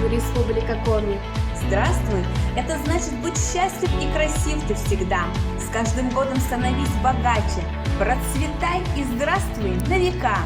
Здравствуй, Республика Коми! Здравствуй! Это значит быть счастлив и красив ты всегда. С каждым годом становись богаче. Процветай и здравствуй на века!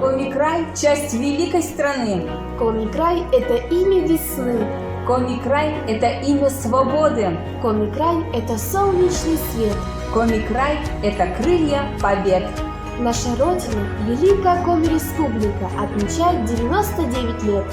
Коми-край – часть великой страны. Коми-край – это имя весны. Коми-край – это имя свободы. Коми-край – это солнечный свет. Коми-край – это крылья побед. Наша Родина, Великая Коми-Республика, отмечает 99 лет.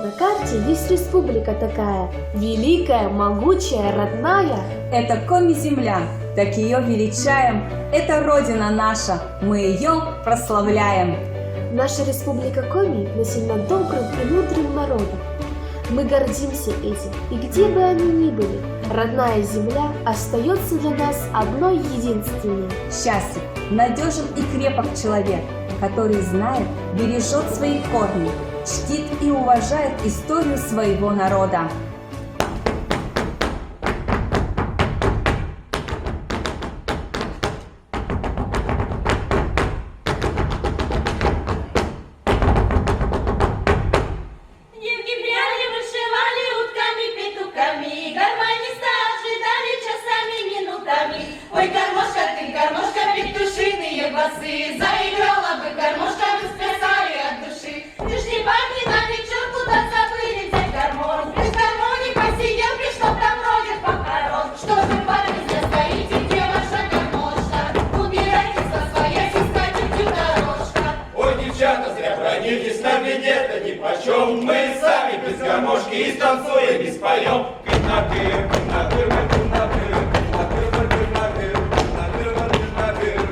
На карте есть республика такая, великая, могучая, родная. Это Коми-земля, так ее величаем. Это Родина наша, мы ее прославляем. Наша республика Коми населена добрым и мудрым народом. Мы гордимся этим, и где бы они ни были, родная земля остается для нас одной единственной. Счастлив, надежен и крепок человек, который знает, бережет свои корни, чтит и уважает историю своего народа. Заиграла бы гармошка, мы сплясали от души. Ты ж не пахни на вечерку, да забыли взять гармон. Без гармонии посиделки, чтоб там родит похорон. Что вы парни здесь стоите, где ваша гармошка? Убирайтесь со своей искателью дорожка. Ой, девчата, зря бронитесь, нам ведь это нипочем. Мы сами без гармошки и станцуем, и споем. Кынатыр, кынатыр, кынатыр, кынатыр, кынатыр, кынатыр, кынатыр, кынатыр.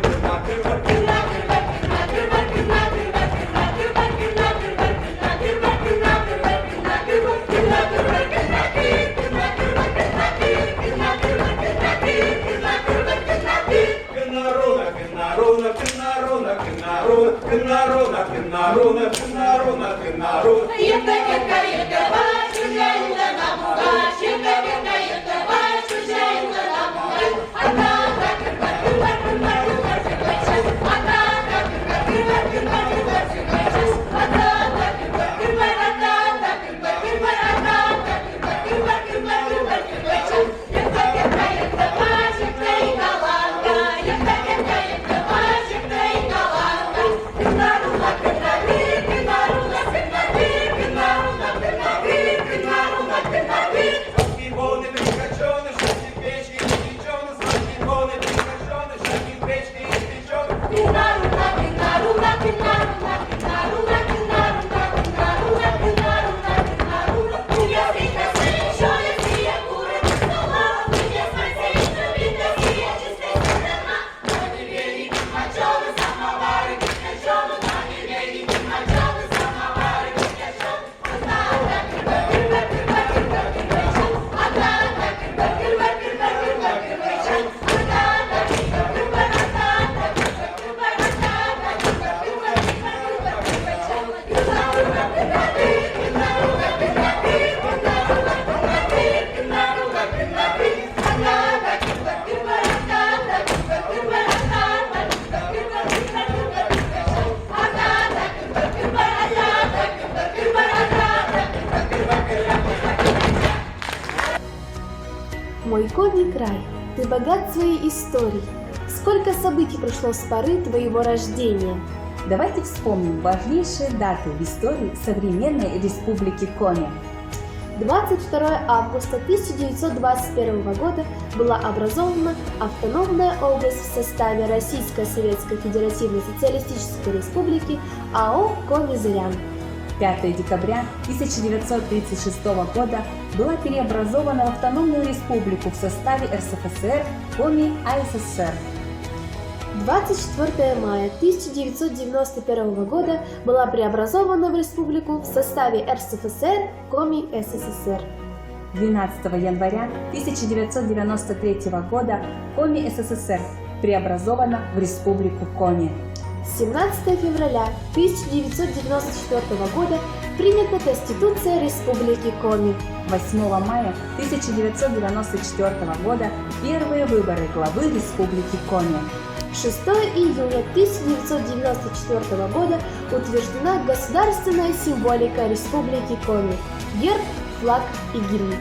Мой Коми край, ты богат своей историей. Сколько событий прошло с поры твоего рождения. Давайте вспомним важнейшие даты в истории современной республики Коми. 22 августа 1921 года была образована автономная область в составе Российской Советской Федеративной Социалистической Республики АО Коми-Зырян. 5 декабря 1936 года была переобразована в автономную республику в составе РСФСР Коми АССР. 24 мая 1991 года была преобразована в республику в составе РСФСР Коми СССР. 12 января 1993 года Коми СССР преобразована в республику Коми. 17 февраля 1994 года принята Конституция Республики Коми. 8 мая 1994 года первые выборы главы Республики Коми. 6 июня 1994 года утверждена государственная символика Республики Коми – герб, флаг и гимн.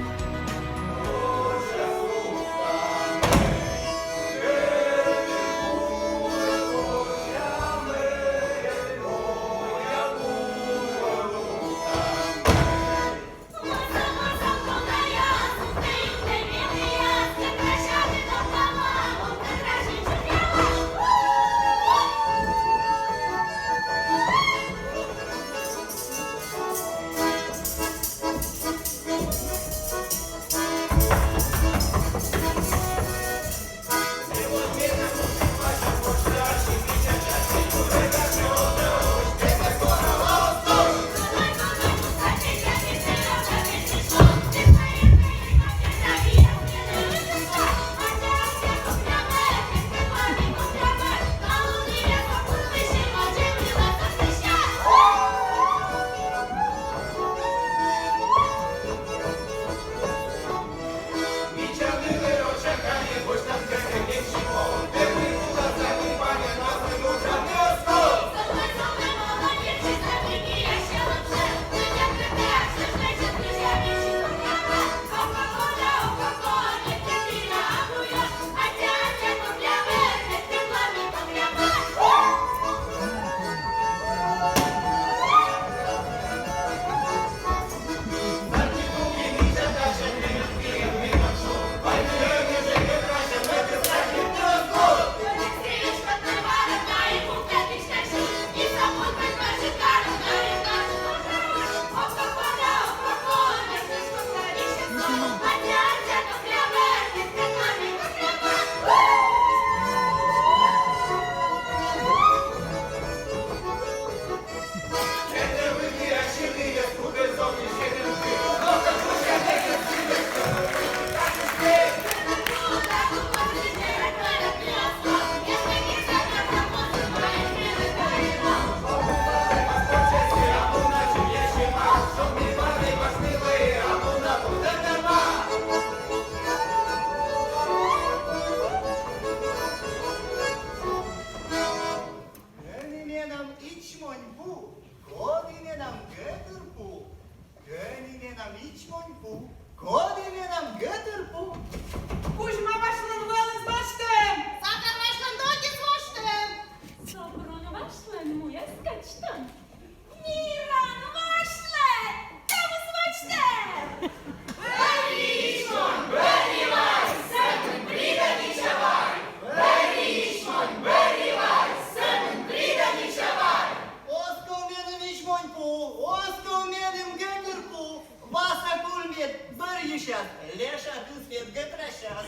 Pu, Ostu menim gönül pu, Vasa kulmet bir yaşat, Leşa kısmet götüreşat.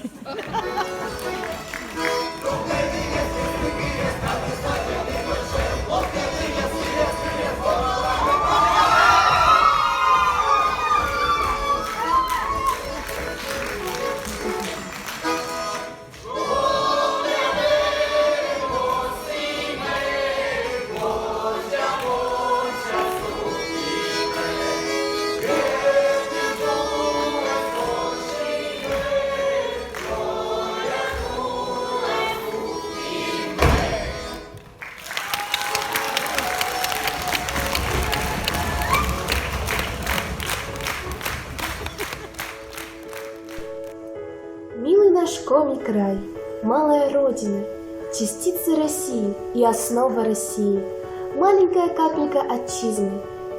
Милый наш Коми край, малая родина, частица России и основа России, маленькая капелька отчизны,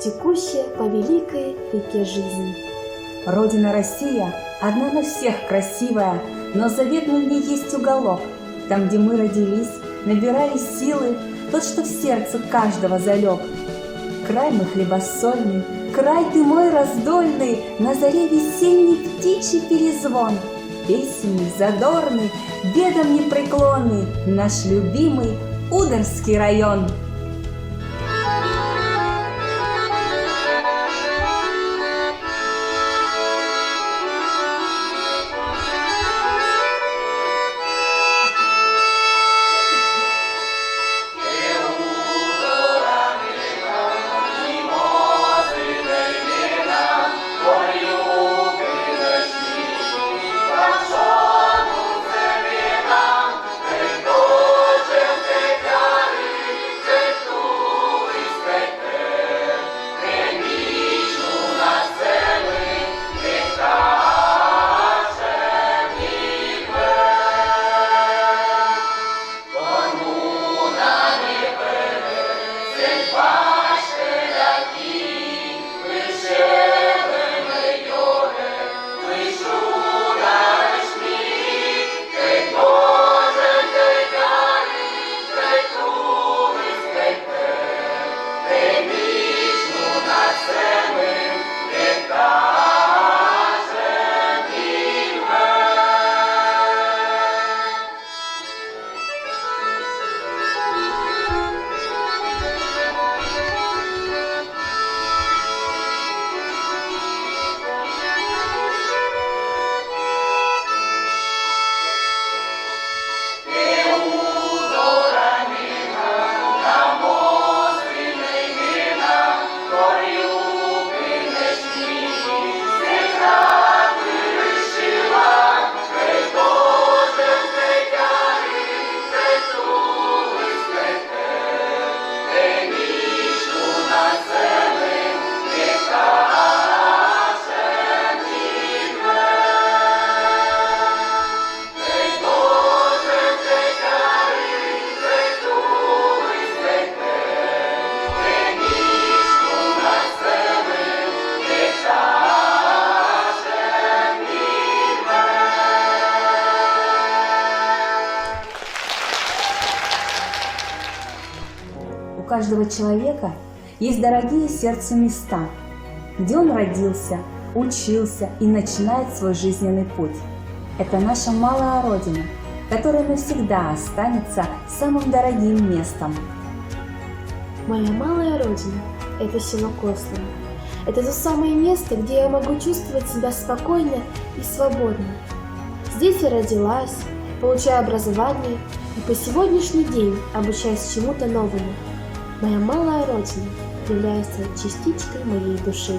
текущая по великой реке жизни. Родина Россия, одна на всех красивая, но заветный в ней есть уголок. Там, где мы родились, набирались силы, тот, что в сердце каждого залег. Край мой хлебосольный, край ты мой раздольный, на заре весенний птичий перезвон. Песенный, задорный, бедам непреклонный, наш любимый Ударский район. У каждого человека есть дорогие сердцу места, где он родился, учился и начинает свой жизненный путь. Это наша малая Родина, которая навсегда останется самым дорогим местом. Моя малая родина – это село Костово. Это то самое место, где я могу чувствовать себя спокойно и свободно. Здесь я родилась, получаю образование и по сегодняшний день обучаюсь чему-то новому. Моя малая родина является частичкой моей души.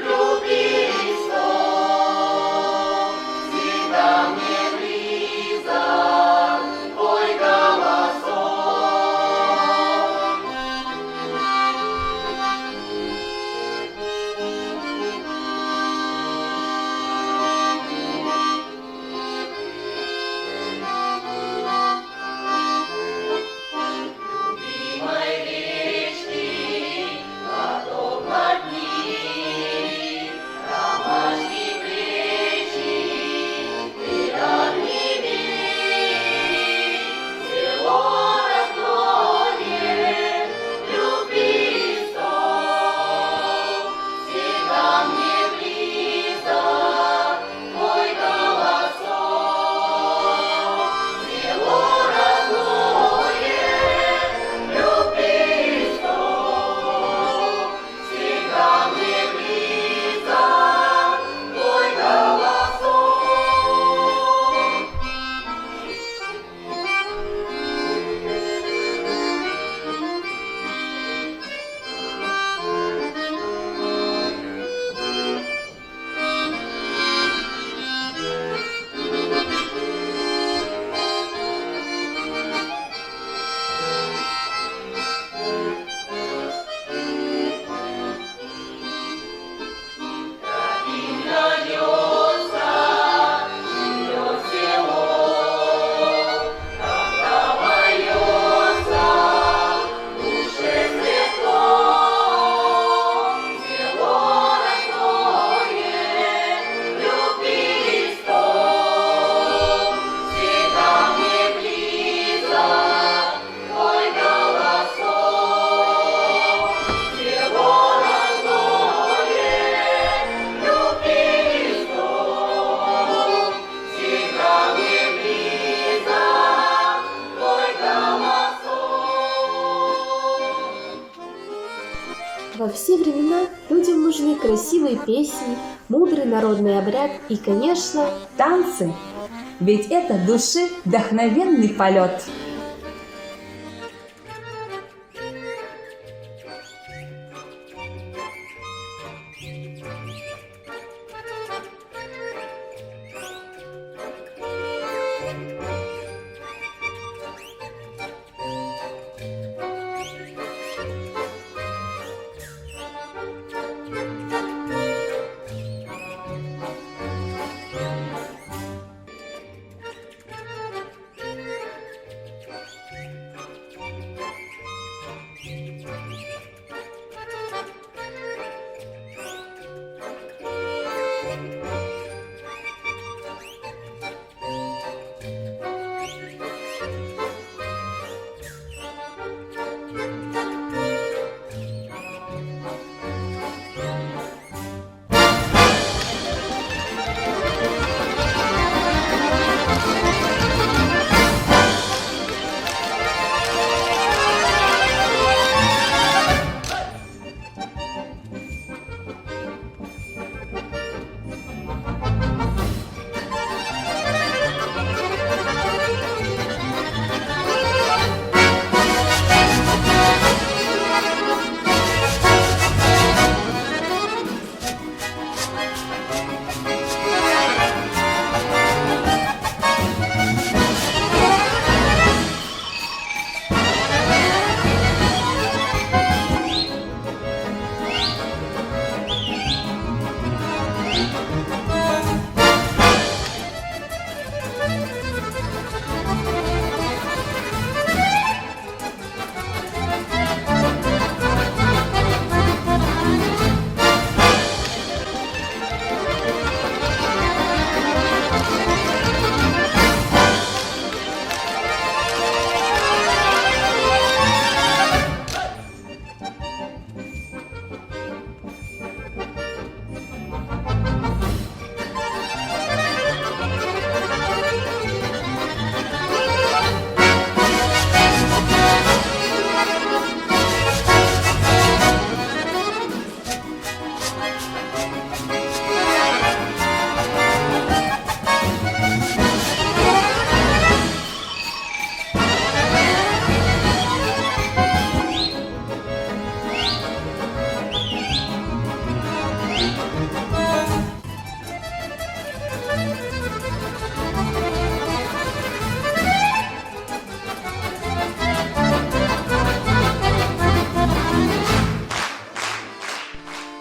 Любви танцы, красивые песни, мудрый народный обряд и, конечно, Танцы, ведь это души вдохновенный полет.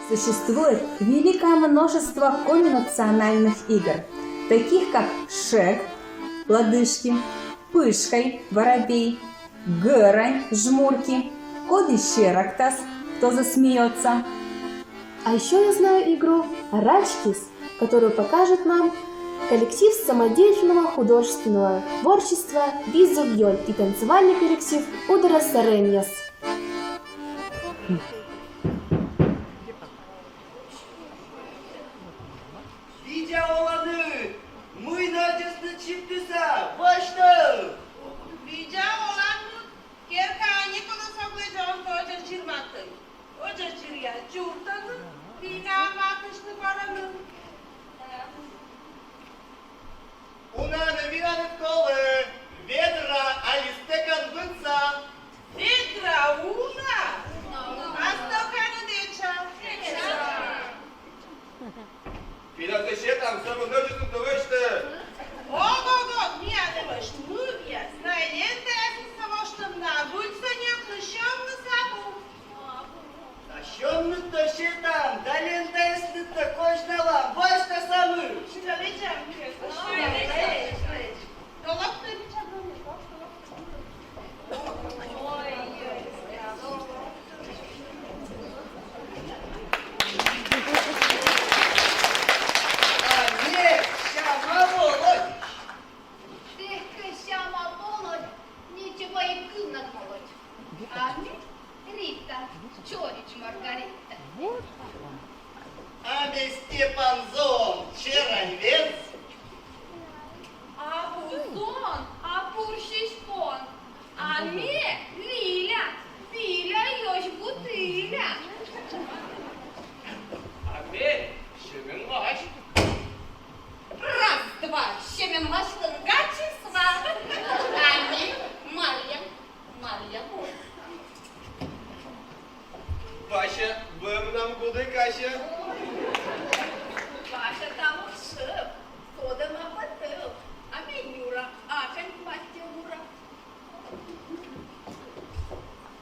Существует великое множество комбинациональных игр, таких как шек, лодыжки, пышкой, воробей, герань, жмурки, код и щерактас, кто засмеется. А еще я знаю игру «Рачкис», которую покажет нам коллектив самодеятельного художественного творчества «Бизовьёль» и танцевальный коллектив «Удрас Реньяс». Видя оlanı, мыйнадесны чипписа, başta! Видя olan керка никуда соблюден тоже чирматы. Тоже чирья чуртаны, вина матышны параны. Унаны виранып колы, ведра, алистекан бынца. Ведра уна, а стаканы деча. Пилотыше там саму ночью тувышты. Ого-го, не адываш, мы я, знаете, того, что на гульце не плющем на сабу. Taşınlıkta şeytan, dalindeslikte koşnalan, başta samı. Что лечам? Долапты лечам. А не, şama voloj. Tehkö sama polod, ничего и кынат молоть. А мы, Рита, Чорич Маргарита. Ами Степан Зон, черанвец. А Бузон, а Пурщиспон. А мне, Лиля, Пиля, ёж бутыля. года на хотел. А менюра, а как мастер-ура.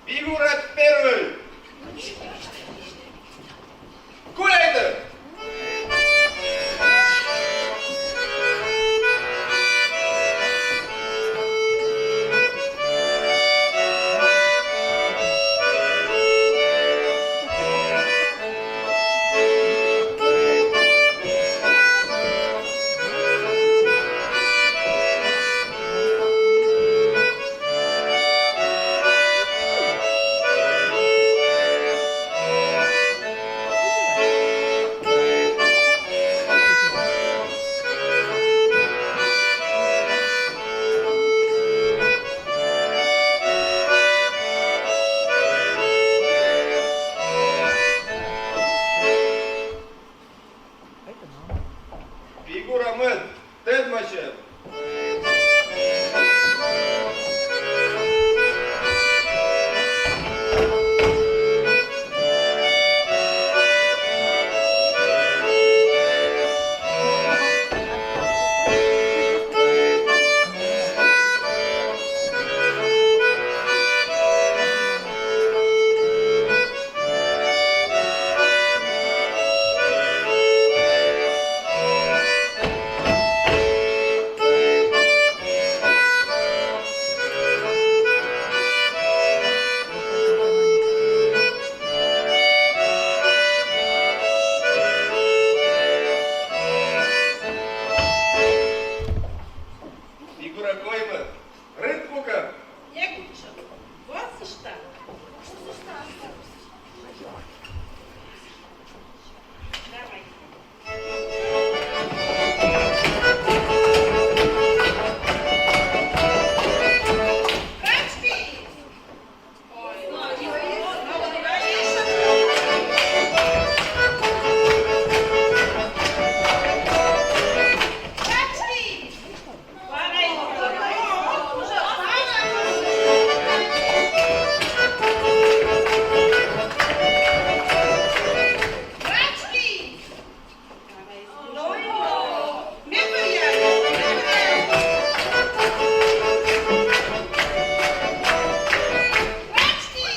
Фигура первый. Куляйте! Фигура мед, тед мачет. Фигура койма, рыд пука. Якуча, вас что? Давай. Рачки! Рачки! Рачки!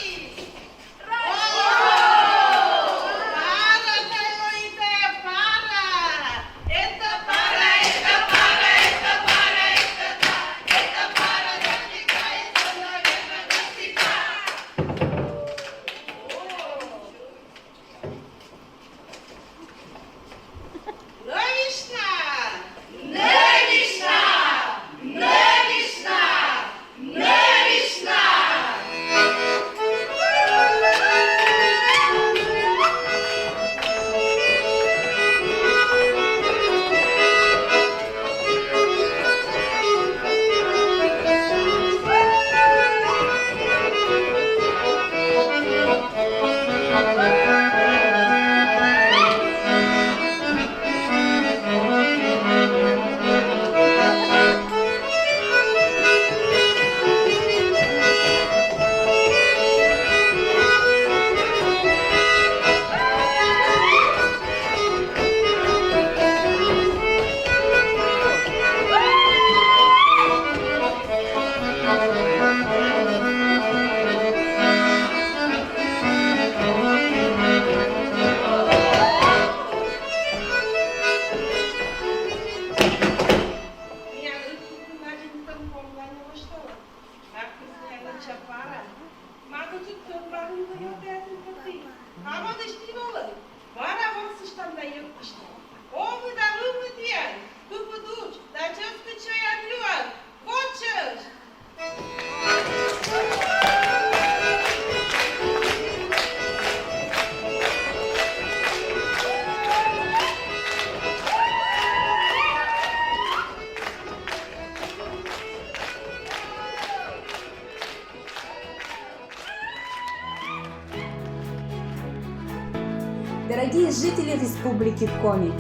Дорогие жители Республики Коми,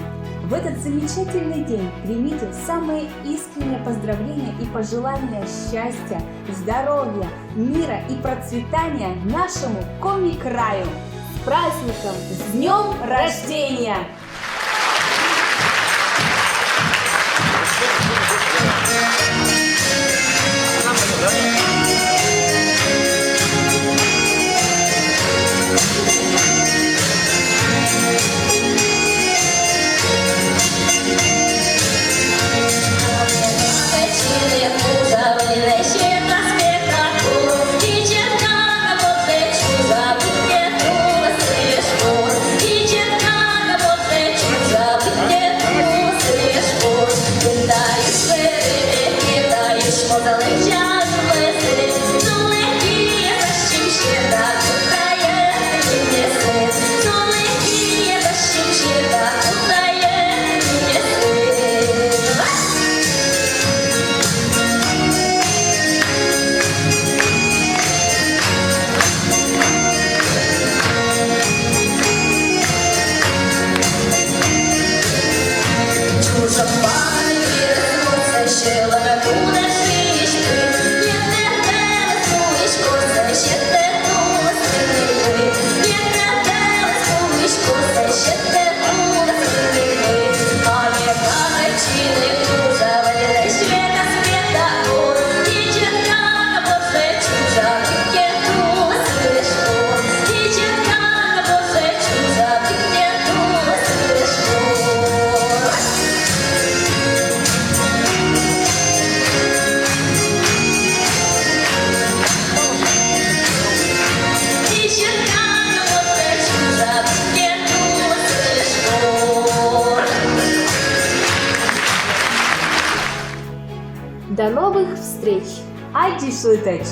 в этот замечательный день примите самые искренние поздравления и пожелания счастья, здоровья, мира и процветания нашему Коми-краю. С праздником! С днем рождения! До новых встреч! Аді шутеч!